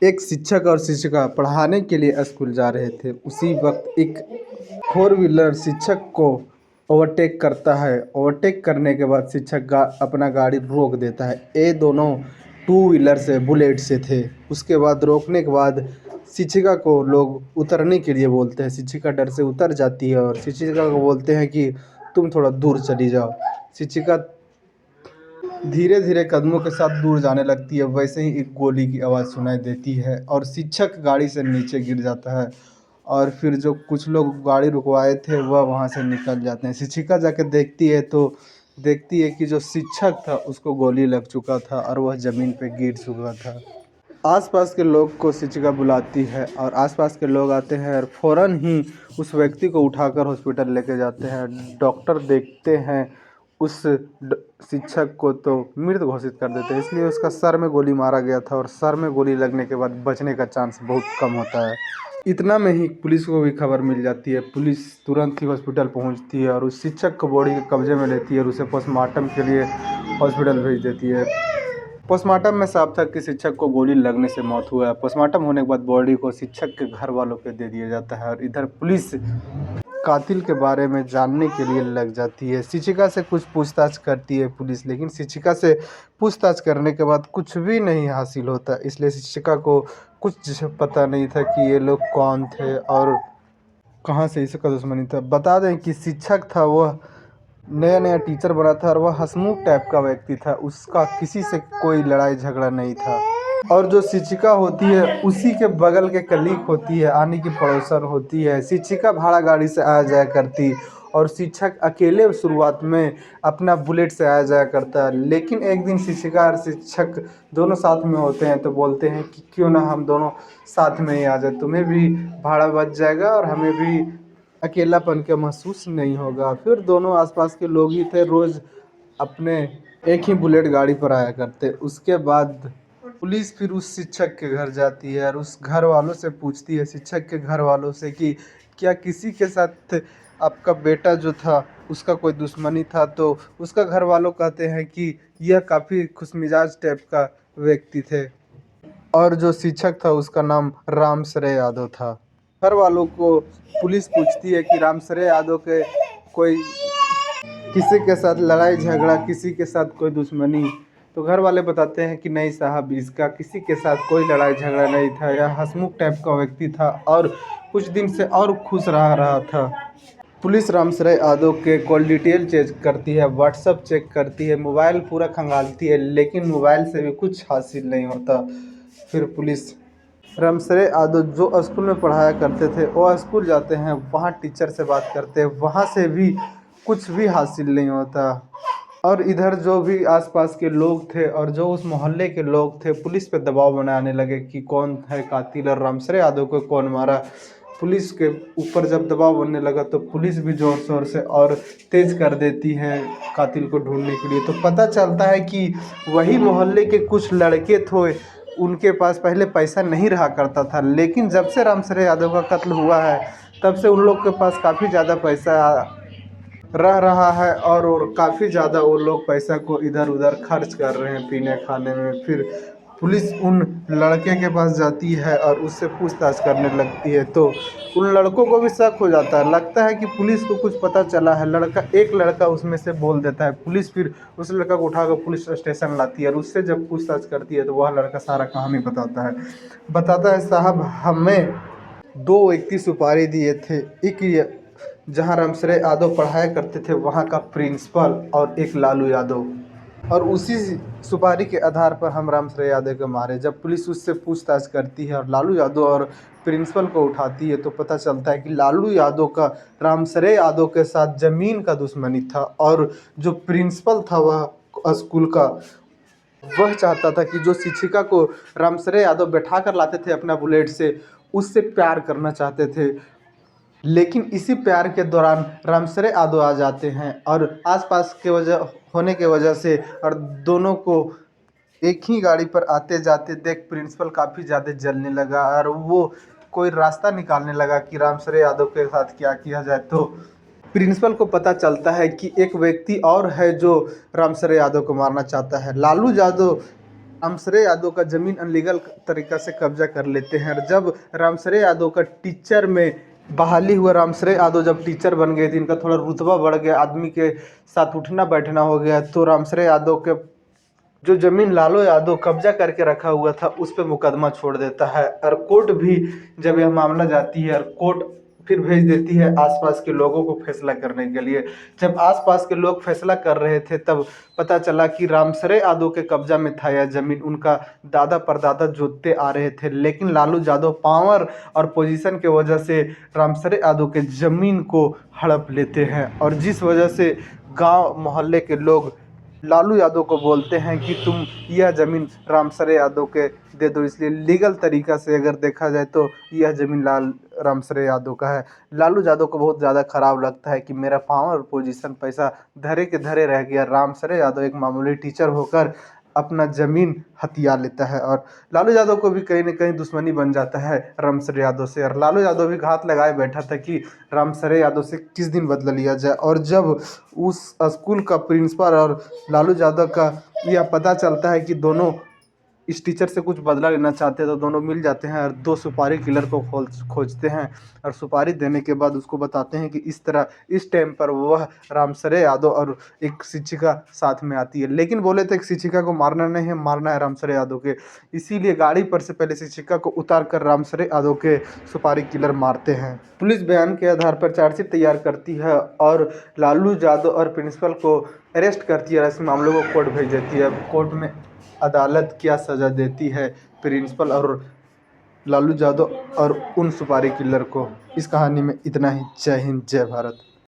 एक शिक्षक और शिक्षिका पढ़ाने के लिए स्कूल जा रहे थे। उसी वक्त एक फोर व्हीलर शिक्षक को ओवरटेक करता है। ओवरटेक करने के बाद शिक्षक अपना गाड़ी रोक देता है। ये दोनों टू व्हीलर से बुलेट से थे। उसके बाद रोकने के बाद शिक्षिका को लोग उतरने के लिए बोलते हैं। शिक्षिका डर से उतर जाती है और शिक्षिका को बोलते हैं कि तुम थोड़ा दूर चली जाओ। शिक्षिका धीरे धीरे कदमों के साथ दूर जाने लगती है। वैसे ही एक गोली की आवाज़ सुनाई देती है और शिक्षक गाड़ी से नीचे गिर जाता है। और फिर जो कुछ लोग गाड़ी रुकवाए थे वह वहाँ से निकल जाते हैं। शिक्षिका जाकर देखती है तो देखती है कि जो शिक्षक था उसको गोली लग चुका था और वह ज़मीन पे गिर चुका था। आसपास के लोग को शिक्षिका बुलाती है और आसपास के लोग आते हैं और फ़ौरन ही उस व्यक्ति को उठाकर हॉस्पिटल लेके जाते हैं। डॉक्टर देखते हैं उस शिक्षक को तो मृत घोषित कर देते हैं, इसलिए उसका सर में गोली मारा गया था और सर में गोली लगने के बाद बचने का चांस बहुत कम होता है। इतना में ही पुलिस को भी खबर मिल जाती है। पुलिस तुरंत ही हॉस्पिटल पहुंचती है और उस शिक्षक को बॉडी के कब्जे में लेती है और उसे पोस्टमार्टम के लिए हॉस्पिटल भेज देती है। पोस्टमार्टम में साफ था कि शिक्षक को गोली लगने से मौत हुआ है। पोस्टमार्टम होने के बाद बॉडी को शिक्षक के घर वालों पे दे दिया जाता है और इधर पुलिस कातिल के बारे में जानने के लिए लग जाती है। शिक्षिका से कुछ पूछताछ करती है पुलिस, लेकिन शिक्षिका से पूछताछ करने के बाद कुछ भी नहीं हासिल होता। इसलिए शिक्षिका को कुछ पता नहीं था कि ये लोग कौन थे और कहाँ से इसका दुश्मनी था। बता दें कि शिक्षक था वह नया नया टीचर बना था और वह हंसमुख टाइप का व्यक्ति था। उसका किसी से कोई लड़ाई झगड़ा नहीं था। और जो शिक्षिका होती है उसी के बगल के कलीग होती है, आने की पड़ोसन होती है। शिक्षिका भाड़ा गाड़ी से आया जाया करती और शिक्षक अकेले शुरुआत में अपना बुलेट से आया जाया करता है। लेकिन एक दिन शिक्षिका और शिक्षक दोनों साथ में होते हैं तो बोलते हैं कि क्यों ना हम दोनों साथ में ही आ जाए, तुम्हें भी भाड़ा बच जाएगा और हमें भी अकेलापन का महसूस नहीं होगा। फिर दोनों आसपास के लोग ही थे, रोज़ अपने एक ही बुलेट गाड़ी पर आया करते। उसके बाद पुलिस फिर उस शिक्षक के घर जाती है और उस घर वालों से पूछती है, शिक्षक के घर वालों से, कि क्या किसी के साथ आपका बेटा जो था उसका कोई दुश्मनी था। तो उसका घर वालों कहते हैं कि यह काफ़ी खुशमिजाज टाइप का व्यक्ति थे और जो शिक्षक था उसका नाम रामसरे यादव था। घर वालों को पुलिस पूछती है कि रामसरे यादव के कोई किसी के साथ लड़ाई झगड़ा, किसी के साथ कोई दुश्मनी। तो घर वाले बताते हैं कि नहीं साहब, इसका किसी के साथ कोई लड़ाई झगड़ा नहीं था। यह हंसमुख टाइप का व्यक्ति था और कुछ दिन से और खुश रह रहा था। पुलिस रामसरे यादव के कॉल डिटेल चेक करती है, व्हाट्सएप चेक करती है, मोबाइल पूरा खंगालती है, लेकिन मोबाइल से भी कुछ हासिल नहीं होता। फिर पुलिस रामसरे यादव जो स्कूल में पढ़ाया करते थे वो स्कूल जाते हैं, वहाँ टीचर से बात करते हैं, वहाँ से भी कुछ भी हासिल नहीं होता। और इधर जो भी आसपास के लोग थे और जो उस मोहल्ले के लोग थे पुलिस पे दबाव बनाने लगे कि कौन है कातिल और रामसरे यादव को कौन मारा। पुलिस के ऊपर जब दबाव बनने लगा तो पुलिस भी ज़ोर शोर से और तेज़ कर देती है कातिल को ढूंढने के लिए। तो पता चलता है कि वही मोहल्ले के कुछ लड़के थे, उनके पास पहले पैसा नहीं रहा करता था, लेकिन जब से रामसरे यादव का कत्ल हुआ है तब से उन लोग के पास काफ़ी ज़्यादा पैसा रह रहा है और काफ़ी ज़्यादा वो लोग पैसा को इधर उधर खर्च कर रहे हैं पीने खाने में। फिर पुलिस उन लड़के के पास जाती है और उससे पूछताछ करने लगती है तो उन लड़कों को भी शक हो जाता है। लगता है कि पुलिस को कुछ पता चला है। एक लड़का उसमें से बोल देता है। पुलिस फिर उस लड़का को उठाकर पुलिस स्टेशन लाती है और उससे जब पूछताछ करती है तो वह लड़का सारा कहानी बताता है साहब, हमें दो व्यक्ति सुपारी दिए थे, एक जहाँ रामसरे यादव पढ़ाया करते थे वहाँ का प्रिंसिपल और एक लालू यादव, और उसी सुपारी के आधार पर हम रामसरे यादव को मारे। जब पुलिस उससे पूछताछ करती है और लालू यादव और प्रिंसिपल को उठाती है तो पता चलता है कि लालू यादव का रामसरे यादव के साथ ज़मीन का दुश्मनी था और जो प्रिंसिपल था वह स्कूल का, वह चाहता था कि जो शिक्षिका को रामसरे यादव बैठा कर लाते थे अपना बुलेट से, उससे प्यार करना चाहते थे। लेकिन इसी प्यार के दौरान रामसरे यादव आ जाते हैं और आसपास के वजह होने के वजह से और दोनों को एक ही गाड़ी पर आते जाते देख प्रिंसिपल काफ़ी ज़्यादा जलने लगा और वो कोई रास्ता निकालने लगा कि रामसरे यादव के साथ क्या किया जाए। तो प्रिंसिपल को पता चलता है कि एक व्यक्ति और है जो रामसरे यादव को मारना चाहता है। लालू यादव रामसरे यादव का ज़मीन अनलीगल तरीक़ा से कब्जा कर लेते हैं। और जब रामसरे यादव का टीचर में बहाली हुआ, रामसरे यादव जब टीचर बन गए थे, इनका थोड़ा रुतबा बढ़ गया, आदमी के साथ उठना बैठना हो गया, तो रामसरे यादव के जो ज़मीन लालू यादव कब्जा करके रखा हुआ था उस पर मुकदमा छोड़ देता है। और कोर्ट भी जब यह मामला जाती है, और कोर्ट फिर भेज देती है आसपास के लोगों को फैसला करने के लिए। जब आसपास के लोग फैसला कर रहे थे, तब पता चला कि रामसरे यादव के कब्जा में था यह ज़मीन, उनका दादा परदादा जोतते आ रहे थे। लेकिन लालू यादव पावर और पोजीशन के वजह से रामसरे यादव के ज़मीन को हड़प लेते हैं, और जिस वजह से गांव मोहल्ले के लोग लालू यादव को बोलते हैं कि तुम यह ज़मीन रामसरे यादव के दे दो। इसलिए लीगल तरीक़ा से अगर देखा जाए तो यह ज़मीन रामसरे यादव का है। लालू यादव को बहुत ज़्यादा ख़राब लगता है कि मेरा पावर पोजीशन पैसा धरे के धरे रह गया। रामसरे यादव एक मामूली टीचर होकर अपना ज़मीन हथिया लेता है, और लालू यादव को भी कहीं न कहीं दुश्मनी बन जाता है रामसरे यादव से। और लालू यादव भी घात लगाए बैठा था कि रामसरे यादव से किस दिन बदला लिया जाए। और जब उस स्कूल का प्रिंसिपल और लालू यादव का यह पता चलता है कि दोनों इस टीचर से कुछ बदला लेना चाहते हैं, तो दोनों मिल जाते हैं और दो सुपारी किलर को खोजते हैं, और सुपारी देने के बाद उसको बताते हैं कि इस तरह इस टाइम पर वह रामसरे यादव और एक शिक्षिका साथ में आती है। लेकिन बोले थे कि शिक्षिका को मारना नहीं है, मारना है रामसरे यादव के। इसीलिए गाड़ी पर से पहले शिक्षिका को उतार कर रामसरे यादव के सुपारी किलर मारते हैं। पुलिस बयान के आधार पर चार्जशीट तैयार करती है और लालू यादव और प्रिंसिपल को अरेस्ट करती है और इस मामले को कोर्ट भेज देती है। कोर्ट में अदालत क्या सज़ा देती है प्रिंसिपल और लालू यादव और उन सुपारी किलर को, इस कहानी में इतना ही। जय हिंद, जय भारत।